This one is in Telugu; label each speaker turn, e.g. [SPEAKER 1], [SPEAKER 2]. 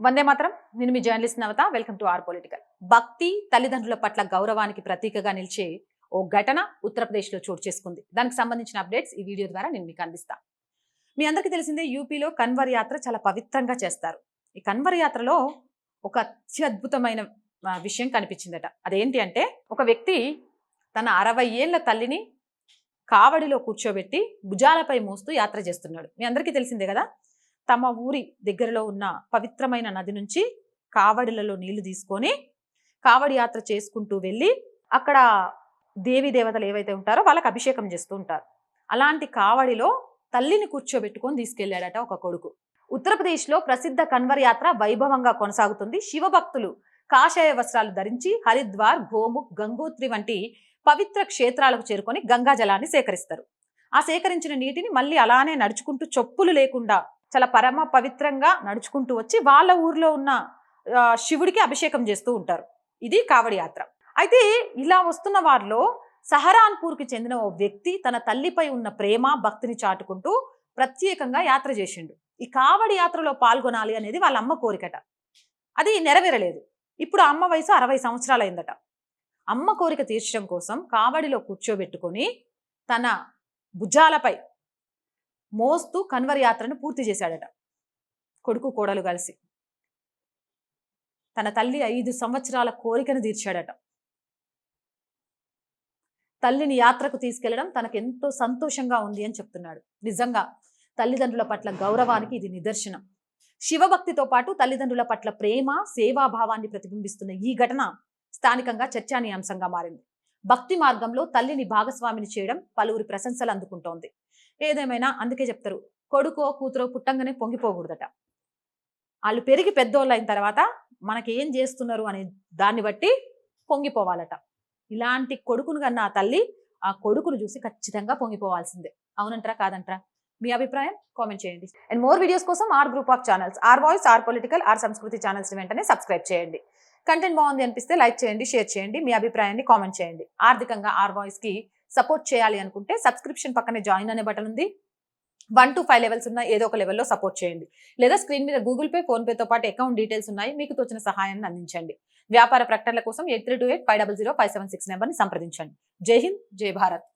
[SPEAKER 1] వందే మాత్రం. నేను మీ journalist Navata. Welcome to our political. భక్తి, తల్లిదండ్రుల పట్ల గౌరవానికి ప్రతీకగా నిలిచే ఓ ఘటన ఉత్తరప్రదేశ్లో చోటు చేసుకుంది. దానికి సంబంధించిన అప్డేట్స్ ఈ వీడియో ద్వారా నేను మీకు అందిస్తా. మీ అందరికీ తెలిసిందే, యూపీలో కన్వర్ యాత్ర చాలా పవిత్రంగా చేస్తారు. ఈ కన్వర్ యాత్రలో ఒక అత్యద్భుతమైన విషయం కనిపించిందట. అదేంటి అంటే, ఒక వ్యక్తి తన 60 ఏళ్ల తల్లిని కావడిలో కూర్చోబెట్టి భుజాలపై మోస్తూ యాత్ర చేస్తున్నాడు. మీ అందరికీ తెలిసిందే కదా. తమ ఊరి దగ్గరలో ఉన్న పవిత్రమైన నది నుంచి కావడిలలో నీళ్లు తీసుకొని కావడి యాత్ర చేసుకుంటూ వెళ్ళి అక్కడ దేవీ దేవతలు ఏవైతే ఉంటారో వాళ్ళకి అభిషేకం చేస్తూ ఉంటారు. అలాంటి కావడిలో తల్లిని కూర్చోబెట్టుకొని తీసుకెళ్లాడట ఒక కొడుకు. ఉత్తరప్రదేశ్లో ప్రసిద్ధ కన్వర్ యాత్ర వైభవంగా కొనసాగుతుంది. శివభక్తులు కాషాయ వస్త్రాలు ధరించి హరిద్వార్, గోముఖ్, గంగోత్రి వంటి పవిత్ర క్షేత్రాలకు చేరుకొని గంగా జలాన్ని సేకరిస్తారు. ఆ సేకరించిన నీటిని మళ్ళీ అలానే నడుచుకుంటూ, చొప్పులు లేకుండా చాలా పరమ పవిత్రంగా నడుచుకుంటూ వచ్చి వాళ్ళ ఊర్లో ఉన్న శివుడికి అభిషేకం చేస్తూ ఉంటారు. ఇది కావడి యాత్ర. అయితే ఇలా వస్తున్న వారిలో సహరాన్పూర్కి చెందిన ఓ వ్యక్తి తన తల్లిపై ఉన్న ప్రేమ, భక్తిని చాటుకుంటూ ప్రత్యేకంగా యాత్ర చేసిండు. ఈ కావడి యాత్రలో పాల్గొనాలి అనేది వాళ్ళ అమ్మ కోరికట. అది నెరవేరలేదు. ఇప్పుడు ఆ అమ్మ వయసు 60 సంవత్సరాలు అయిందట. అమ్మ కోరిక తీర్చడం కోసం కావడిలో కూర్చోబెట్టుకొని తన భుజాలపై మోస్తూ కన్వర్ యాత్రను పూర్తి చేశాడట. కొడుకు కోడలు కలిసి తన తల్లి 5 సంవత్సరాల కోరికను తీర్చాడట. తల్లిని యాత్రకు తీసుకెళ్లడం తనకు ఎంతో సంతోషంగా ఉంది అని చెప్తున్నాడు. నిజంగా తల్లిదండ్రుల పట్ల గౌరవానికి ఇది నిదర్శనం. శివభక్తితో పాటు తల్లిదండ్రుల పట్ల ప్రేమ, సేవాభావాన్ని ప్రతిబింబిస్తున్న ఈ ఘటన స్థానికంగా చర్చానీయాంశంగా మారింది. భక్తి మార్గంలో తల్లిని భాగస్వామిని చేయడం పలువురి ప్రశంసలు అందుకుంటోంది. ఏదేమైనా అందుకే చెప్తారు, కొడుకో కూతురో పుట్టంగానే పొంగిపోకూడదట. వాళ్ళు పెరిగి పెద్దోళ్ళు అయిన తర్వాత మనకి ఏం చేస్తున్నారు అనే దాన్ని బట్టి పొంగిపోవాలట. ఇలాంటి కొడుకును కన్నా ఆ తల్లి ఆ కొడుకును చూసి ఖచ్చితంగా పొంగిపోవాల్సిందే. అవునంటారా కాదంటారా? మీ అభిప్రాయం కామెంట్ చేయండి. అండ్ మోర్ వీడియోస్ కోసం R group of channels, R voice, R political, R Sanskriti channels వెంటనే సబ్స్క్రైబ్ చేయండి. కంటెంట్ బాగుంది అనిపిస్తే లైక్ చేయండి, షేర్ చేయండి, మీ అభిప్రాయాన్ని కామెంట్ చేయండి. ఆర్థికంగా ఆర్ వాయిస్ కి సపోర్ట్ చేయాలి అనుకుంటే సబ్స్క్రిప్షన్ పక్కనే జాయిన్ అనే బటన్ ఉంది. 1 to 5 లెవెల్స్ ఉన్న ఏదో ఒక లెవెల్లో సపోర్ట్ చేయండి. లేదా స్క్రీన్ మీద గూగుల్ పే, ఫోన్ పేతో పాటు అకౌంట్ డీటెయిల్స్ ఉన్నాయి. మీకు తోచిన సహాయాన్ని అందించండి. వ్యాపార ప్రకటనల కోసం 8328 500 576 నెంబర్ని సంప్రదించండి. జై హింద్, జై భారత్.